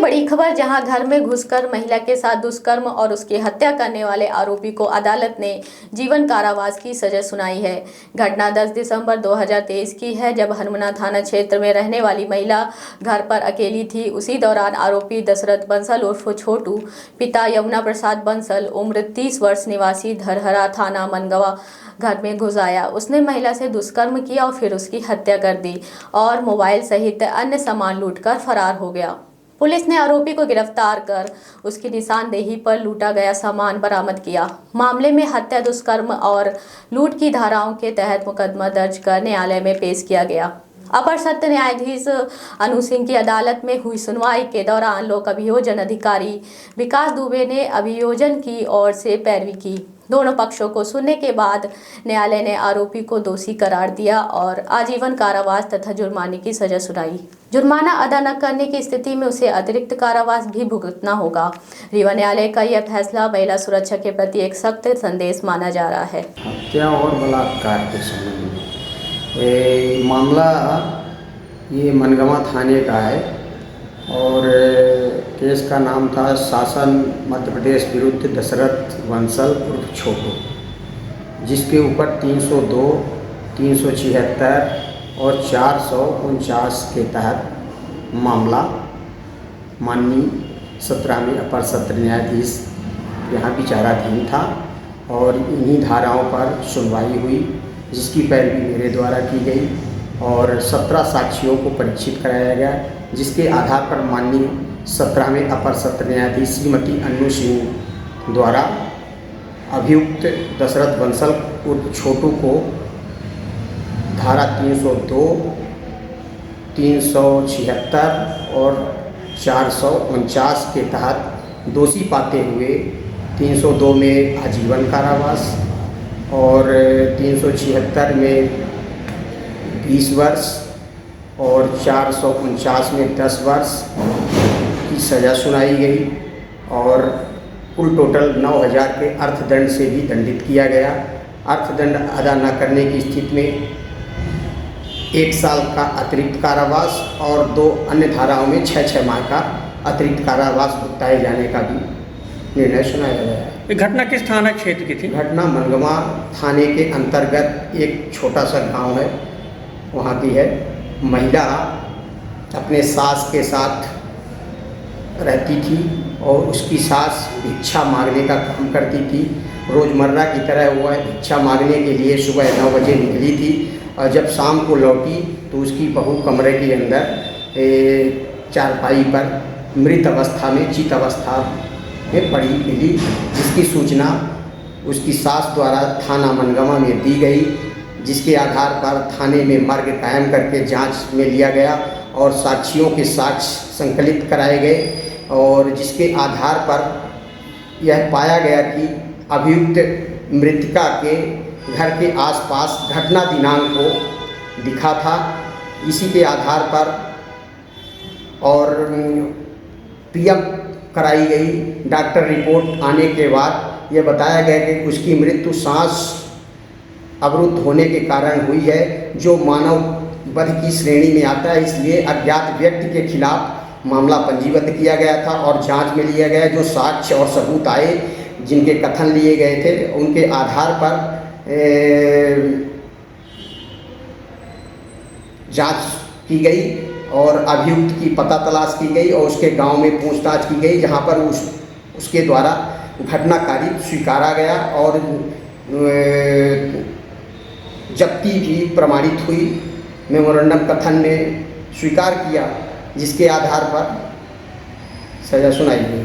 बड़ी खबर, जहां घर में घुसकर महिला के साथ दुष्कर्म और उसकी हत्या करने वाले आरोपी को अदालत ने जीवन कारावास की सजा सुनाई है। घटना 10 दिसंबर 2023 की है, जब हनुमाना थाना क्षेत्र में रहने वाली महिला घर पर अकेली थी। उसी दौरान आरोपी दशरथ बंसल उर्फ छोटू, पिता यमुना प्रसाद बंसल, उम्र 30 वर्ष, निवासी धरहरा थाना मनगवा, घर में घुस आया। उसने महिला से दुष्कर्म किया और फिर उसकी हत्या कर दी और मोबाइल सहित अन्य सामान लूटकर फरार हो गया। पुलिस ने आरोपी को गिरफ्तार कर उसकी निशानदेही पर लूटा गया सामान बरामद किया। मामले में हत्या, दुष्कर्म और लूट की धाराओं के तहत मुकदमा दर्ज कर न्यायालय में पेश किया गया। अपर सत्र न्यायाधीश अनु सिंह की अदालत में हुई सुनवाई के दौरान लोक अभियोजन अधिकारी विकास दुबे ने अभियोजन की ओर से पैरवी की। दोनों पक्षों को सुनने के बाद न्यायालय ने आरोपी को दोषी करार दिया और आजीवन कारावास तथा जुर्माने की सजा सुनाई। जुर्माना अदा न करने की स्थिति में उसे अतिरिक्त कारावास भी भुगतना होगा। रीवा न्यायालय का यह फैसला महिला सुरक्षा के प्रति एक सख्त संदेश माना जा रहा है। हत्या और बलात्कार के संबंध में मामला ये मनगवा थाने का है और केस का नाम था शासन मध्य प्रदेश विरुद्ध दशरथ बंसल उर्फ छोटू, जिसके ऊपर 302, 376 और 449 के तहत मामला माननीय 17वें अपर सत्र न्यायाधीश यहाँ विचाराधीन था और इन्हीं धाराओं पर सुनवाई हुई, जिसकी पैरवी मेरे द्वारा की गई और 17 साक्षियों को परीक्षित कराया गया, जिसके आधार पर माननीय 17वें अपर सत्र न्यायाधीश श्रीमती अनु सिंह द्वारा अभियुक्त दशरथ बंसल उर्फ छोटू को धारा 302, 376 और 449 के तहत दोषी पाते हुए 302 में आजीवन कारावास और 376 में 20 वर्ष और 449 में 10 वर्ष की सज़ा सुनाई गई और कुल टोटल 9,000 के अर्थदंड से भी दंडित किया गया। अर्थदंड अदा न करने की स्थिति में 1 साल का अतिरिक्त कारावास और 2 अन्य धाराओं में 6 माह का अतिरिक्त कारावास भुगताए जाने का भी निर्णय सुनाया गया है। ये घटना किस थाना क्षेत्र की थी? घटना मनगवा थाने के अंतर्गत एक छोटा सा गांव है, वहाँ की है। महिला अपने सास के साथ रहती थी और उसकी सास भिक्षा मांगने का काम करती थी। रोज़मर्रा की तरह वह भिक्षा मांगने के लिए सुबह 9 बजे निकली थी और जब शाम को लौटी तो उसकी बहू कमरे के अंदर चारपाई पर मृत अवस्था में, चित अवस्था में पड़ी मिली, जिसकी सूचना उसकी सास द्वारा थाना मनगवा में दी गई, जिसके आधार पर थाने में मर्ग कायम करके जांच में लिया गया और साक्षियों के साक्ष्य संकलित कराए गए और जिसके आधार पर यह पाया गया कि अभियुक्त मृतका के घर के आसपास घटना दिनांक को दिखा था। इसी के आधार पर और पीएम कराई गई। डॉक्टर रिपोर्ट आने के बाद यह बताया गया कि उसकी मृत्यु सांस अवरुद्ध होने के कारण हुई है, जो मानव वध की श्रेणी में आता है। इसलिए अज्ञात व्यक्ति के खिलाफ मामला पंजीबद्ध किया गया था और जांच में लिया गया। जो साक्ष्य और सबूत आए, जिनके कथन लिए गए थे, उनके आधार पर जांच की गई और अभियुक्त की पता तलाश की गई और उसके गांव में पूछताछ की गई, जहां पर उसके द्वारा घटनाकारी स्वीकारा गया और जब्ती भी प्रमाणित हुई। मेमोरेंडम कथन में स्वीकार किया, जिसके आधार पर सजा सुनाई गई।